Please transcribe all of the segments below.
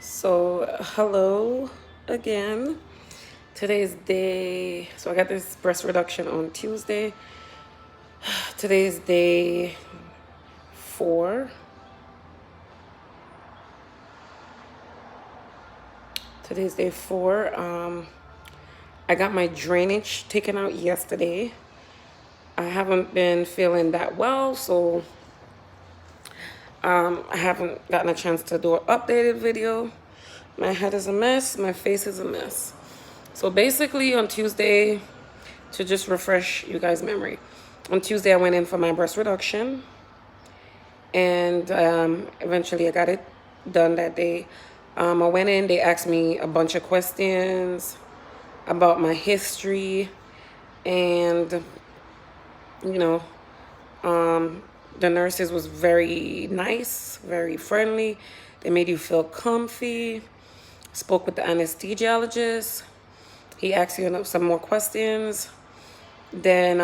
Hello again. Today's day, so I got this breast reduction on Tuesday. Today's day 4. Today's day 4. I got my drainage taken out yesterday. I haven't been feeling that well, so I haven't gotten a chance to do an updated video. My head is a mess, my face is a mess. So basically on Tuesday, to just refresh you guys' memory, on Tuesday I went in for my breast reduction, and eventually I got it done that day. I went in, they asked me a bunch of questions about my history, and you know, the nurses was very nice, very friendly. They made you feel comfy. Spoke with the anesthesiologist. He asked you some more questions. Then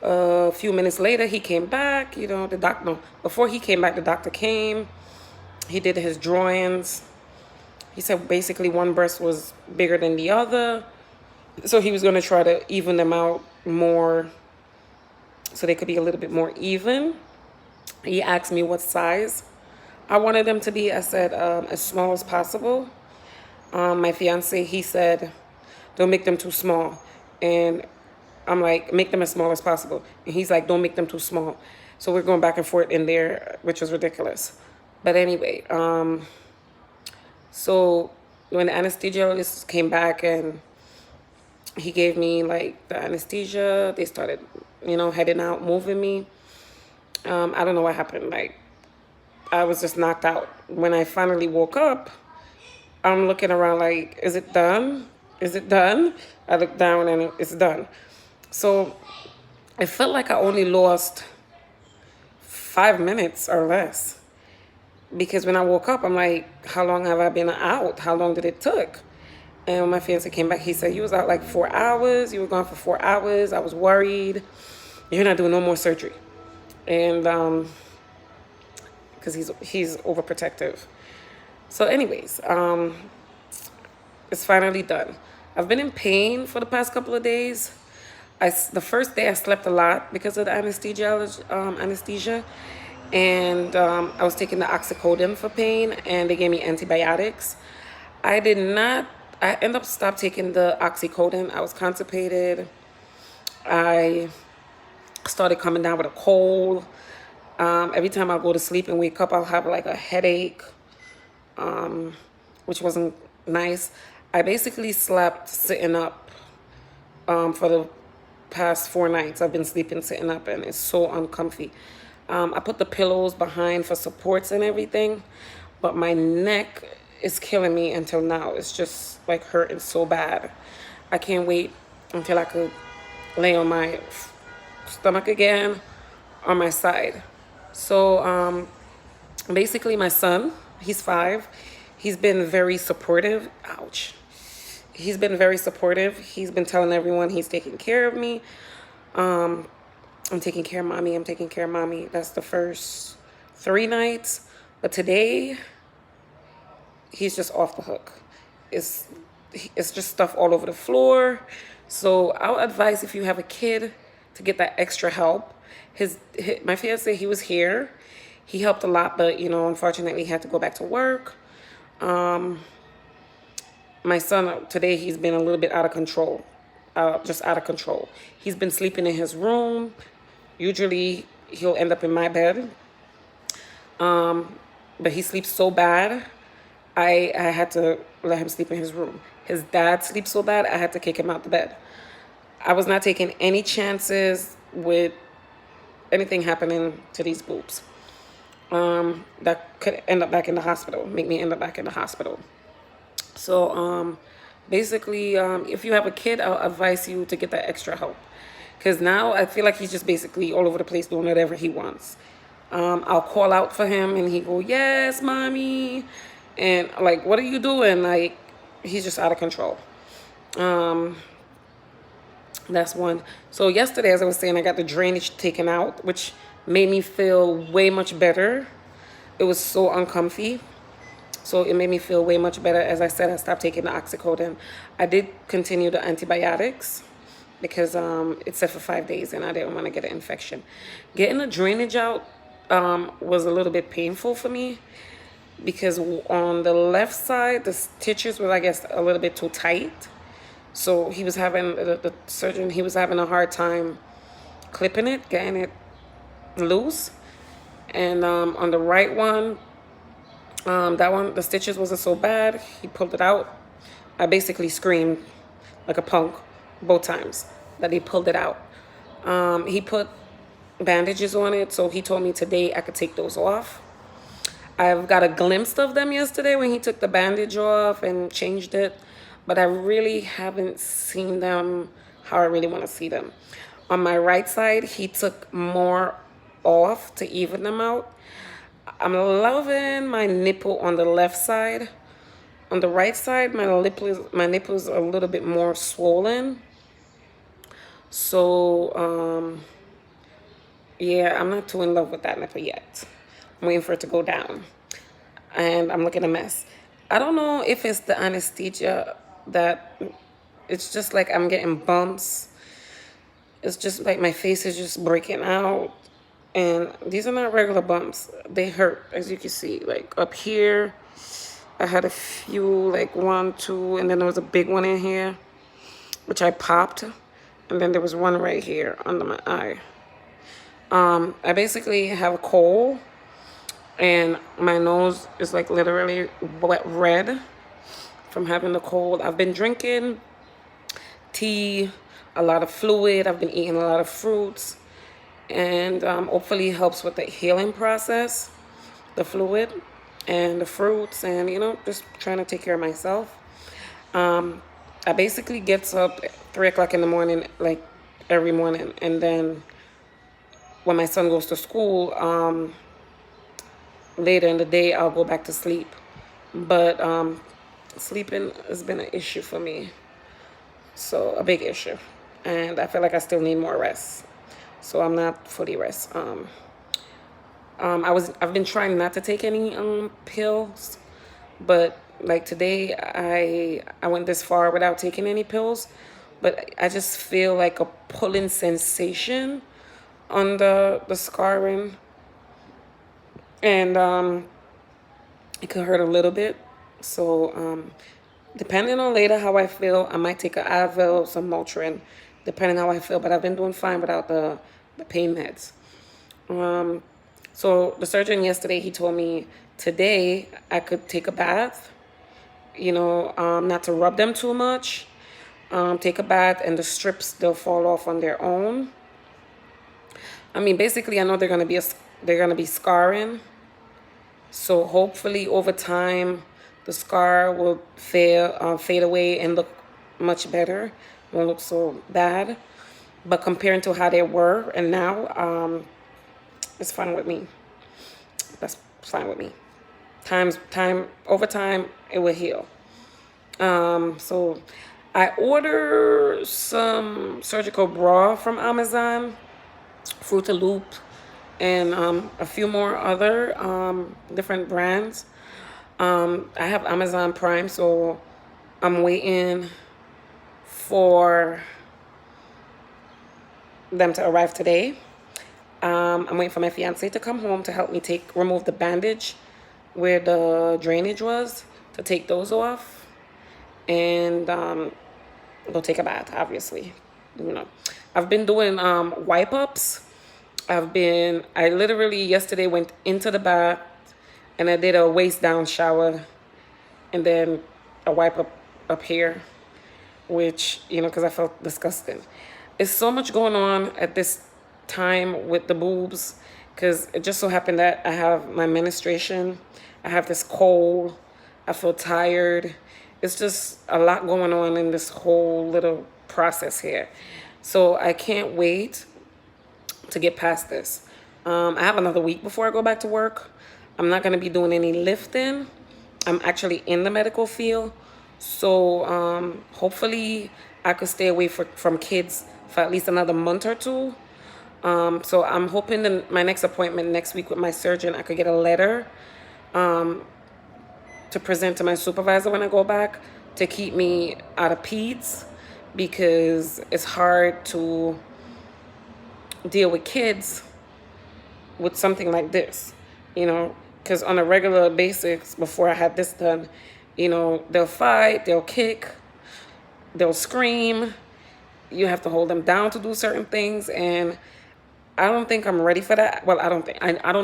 a few minutes later, he came back. The doctor. No, before he came back, the doctor came. He did his drawings. He said basically one breast was bigger than the other, so he was going to try to even them out more, so they could be a little bit more even. He asked me what size I wanted them to be. I said as small as possible. My fiance, he said, don't make them too small. And I'm like, make them as small as possible. And he's like, don't make them too small. So we're going back and forth in there, which was ridiculous. But anyway, so when the anesthesiologist came back and he gave me like the anesthesia, they started, heading out, moving me. I don't know what happened. Like, I was just knocked out. When I finally woke up, I'm looking around like, is it done? Is it done? I look down and it's done. So it felt like I only lost 5 minutes or less. Because when I woke up, I'm like, how long have I been out? How long did it took? And when my fiance came back, he said, you was out like 4 hours. You were gone for 4 hours. I was worried. You're not doing no more surgery. And because he's overprotective. So anyways, it's finally done. I've been in pain for the past couple of days. The first day I slept a lot because of the anesthesia. And I was taking the oxycodone for pain, and they gave me antibiotics. I ended up stopped taking the oxycodone. I was constipated. I started coming down with a cold. Every time I go to sleep and wake up, I'll have like a headache, which wasn't nice. I basically slept sitting up for the past 4 nights. I've been sleeping sitting up, and it's so uncomfy. I put the pillows behind for supports and everything, but my neck is killing me until now. It's just like hurting so bad. I can't wait until I could lay on my stomach again on my side. So basically my son, he's 5. He's been very supportive. Ouch. He's been very supportive. He's been telling everyone he's taking care of me. I'm taking care of mommy. I'm taking care of mommy. That's the first 3 nights. But today, he's just off the hook. It's just stuff all over the floor. So I'll advise, if you have a kid, to get that extra help. My fiance, he was here. He helped a lot, but unfortunately he had to go back to work. My son, today, he's been a little bit out of control. Just out of control. He's been sleeping in his room. Usually he'll end up in my bed. But he sleeps so bad, I had to let him sleep in his room. His dad sleeps so bad, I had to kick him out the bed. I was not taking any chances with anything happening to these boobs. That could end up back in the hospital, make me end up back in the hospital. So basically, if you have a kid, I'll advise you to get that extra help. Because now I feel like he's just basically all over the place doing whatever he wants. I'll call out for him and he go, yes, mommy. And like, what are you doing? Like, he's just out of control. That's one. So yesterday, as I was saying, I got the drainage taken out, which made me feel way much better. It was so uncomfy. So it made me feel way much better. As I said, I stopped taking the oxycodone. I did continue the antibiotics because it said for 5 days and I didn't want to get an infection. Getting the drainage out was a little bit painful for me because on the left side, the stitches were, I guess, a little bit too tight. So he was having, the surgeon, he was having a hard time clipping it, getting it loose. And on the right one, that one, the stitches wasn't so bad. He pulled it out. I basically screamed like a punk both times that he pulled it out. He put bandages on it, so he told me today I could take those off. I've got a glimpse of them yesterday when he took the bandage off and changed it, but I really haven't seen them how I really want to see them. On my right side, he took more off to even them out. I'm loving my nipple on the left side. On the right side, my nipple is a little bit more swollen. So, yeah, I'm not too in love with that nipple yet. I'm waiting for it to go down. And I'm looking a mess. I don't know if it's the anesthesia that it's just like I'm getting bumps. It's just like my face is just breaking out. And these are not regular bumps. They hurt, as you can see. Like up here, I had a few, like 1, 2, and then there was a big one in here, which I popped. And then there was one right here under my eye. I basically have a cold, and my nose is like literally wet red from having the cold. I've been drinking tea, a lot of fluid. I've been eating a lot of fruits. And hopefully it helps with the healing process, the fluid and the fruits, and just trying to take care of myself. I basically gets up at 3 o'clock in the morning, like every morning, and then when my son goes to school, later in the day I'll go back to sleep. But sleeping has been an issue for me, so a big issue, and I feel like I still need more rest. So I'm not fully rest. I've been trying not to take any pills, but like today I went this far without taking any pills, but I just feel like a pulling sensation on the scarring, and it could hurt a little bit. So depending on later how I feel, I might take an Advil, some Motrin, depending how I feel. But I've been doing fine without the pain meds. So the surgeon yesterday, he told me today I could take a bath, not to rub them too much. Take a bath and the strips, they'll fall off on their own. I mean, basically, I know they're gonna be scarring. So hopefully over time, the scar will fade away and look much better. Won't look so bad. But comparing to how they were and now, it's fine with me. That's fine with me. Over time, it will heal. So I ordered some surgical bra from Amazon, Fruit of Loop, and a few more other different brands. I have Amazon Prime, so I'm waiting for them to arrive today. I'm waiting for my fiance to come home to help me remove the bandage where the drainage was, to take those off, and go take a bath, obviously. I've been doing wipe ups. I literally yesterday went into the bath and I did a waist down shower and then a wipe up here, which, because I felt disgusting. It's so much going on at this time with the boobs, because it just so happened that I have my menstruation. I have this cold. I feel tired. It's just a lot going on in this whole little process here. So I can't wait to get past this. I have another week before I go back to work. I'm not going to be doing any lifting. I'm actually in the medical field. So hopefully I could stay away from kids for at least another month or two. So I'm hoping that my next appointment next week with my surgeon, I could get a letter to present to my supervisor when I go back to keep me out of peds, because it's hard to deal with kids with something like this, you know, because on a regular basis before I had this done, you know, they'll fight, they'll kick, they'll scream. You have to hold them down to do certain things, and I don't think I'm ready for that. Well, I don't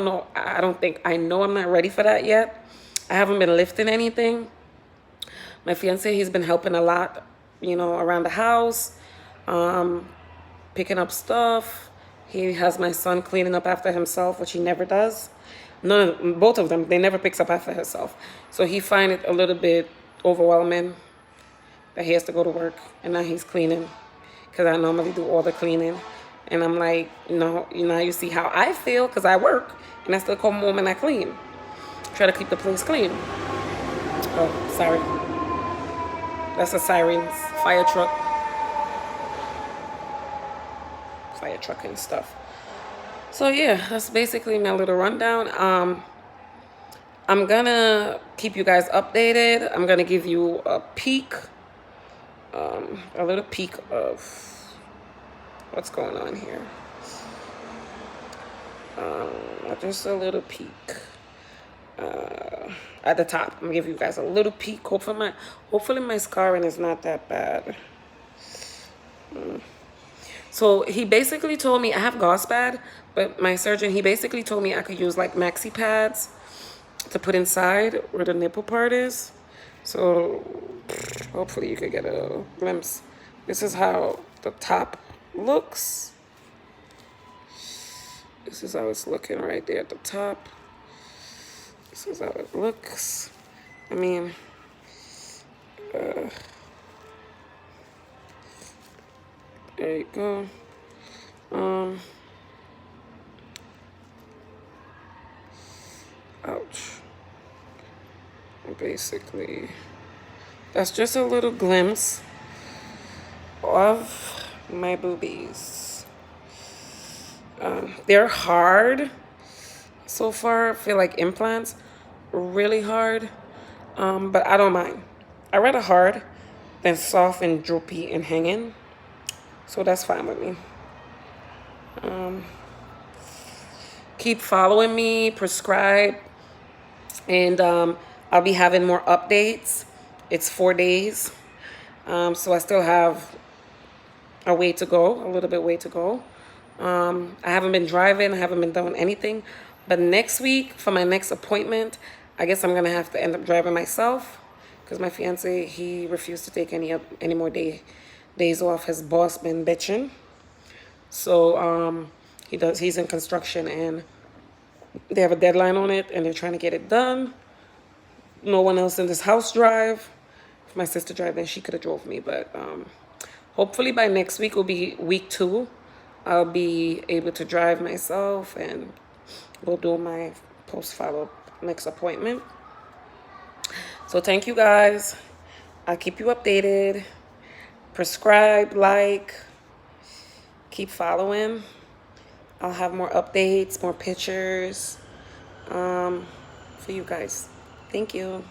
know. I don't think I know I'm not ready for that yet. I haven't been lifting anything. My fiance, he's been helping a lot, you know, around the house, picking up stuff. He has my son cleaning up after himself, which he never does. Both of them, they never picks up after himself. So he find it a little bit overwhelming that he has to go to work and now he's cleaning, because I normally do all the cleaning. And I'm like, no, you know, you see how I feel, because I work and I still come home and I clean. Try to keep the place clean. Oh, sorry. That's a sirens, fire truck and stuff. So yeah, that's basically my little rundown. I'm gonna keep you guys updated. I'm gonna give you a peek, a little peek of what's going on here. Just a little peek. At the top, I'm gonna give you guys a little peek. Hopefully my scarring is not that bad. So he basically told me I have gauze pad, but my surgeon, he basically told me I could use like maxi pads to put inside where the nipple part is. So hopefully you could get a glimpse. This is how the top looks. This is how it's looking right there at the top. This is how it looks. I mean, there you go. Ouch. Basically, that's just a little glimpse of my boobies. They're hard so far. I feel like implants really hard, but I don't mind. I'd rather hard than soft and droopy and hanging, so that's fine with me. Keep following me, prescribe, and I'll be having more updates. It's 4 days, so I still have a way to go, a little bit way to go. I haven't been driving, I haven't been doing anything, but next week for my next appointment, I guess I'm gonna have to end up driving myself, because my fiance, he refused to take any more days off. His boss been bitching. So he's in construction and they have a deadline on it and they're trying to get it done. No one else in this house drive. If my sister drive, then she could have drove me, but hopefully by next week will be week 2. I'll be able to drive myself and go do my post follow-up next appointment. So thank you guys. I'll keep you updated. Prescribe, like, keep following. I'll have more updates, more pictures for you guys. Thank you.